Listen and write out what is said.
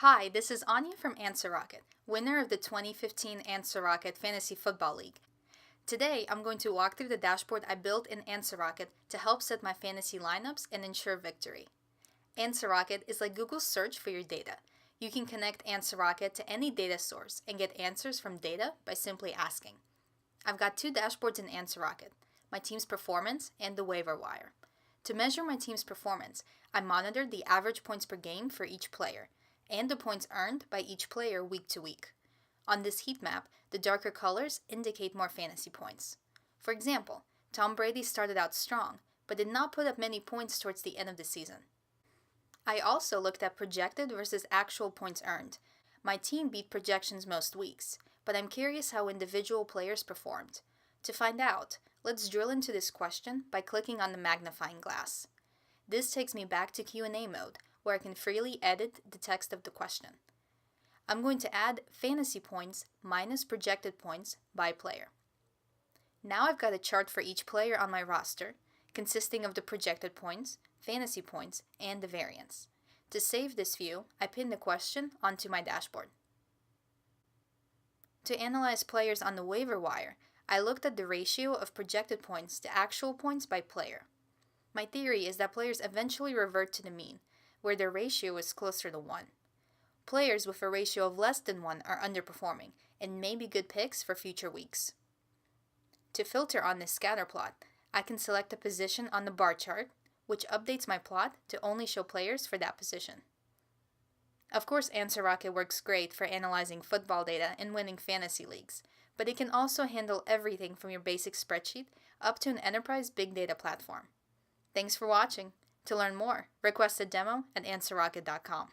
Hi, this is Anya from Answer Rocket, winner of the 2015 Answer Rocket Fantasy Football League. Today, I'm going to walk through the dashboard I built in Answer Rocket to help set my fantasy lineups and ensure victory. Answer Rocket is like Google's search for your data. You can connect Answer Rocket to any data source and get answers from data by simply asking. I've got two dashboards in Answer Rocket, my team's performance and the waiver wire. To measure my team's performance, I monitored the average points per game for each player and the points earned by each player week to week. On this heat map, the darker colors indicate more fantasy points. For example, Tom Brady started out strong, but did not put up many points towards the end of the season. I also looked at projected versus actual points earned. My team beat projections most weeks, but I'm curious how individual players performed. To find out, let's drill into this question by clicking on the magnifying glass. This takes me back to Q&A mode, where I can freely edit the text of the question. I'm going to add fantasy points minus projected points by player. Now I've got a chart for each player on my roster, consisting of the projected points, fantasy points, and the variance. To save this view, I pin the question onto my dashboard. To analyze players on the waiver wire, I looked at the ratio of projected points to actual points by player. My theory is that players eventually revert to the mean, where their ratio is closer to 1. Players with a ratio of less than 1 are underperforming and may be good picks for future weeks. To filter on this scatter plot, I can select a position on the bar chart, which updates my plot to only show players for that position. Of course, Answer Rocket works great for analyzing football data and winning fantasy leagues, but it can also handle everything from your basic spreadsheet up to an enterprise big data platform. Thanks for watching. To learn more, request a demo at answerrocket.com.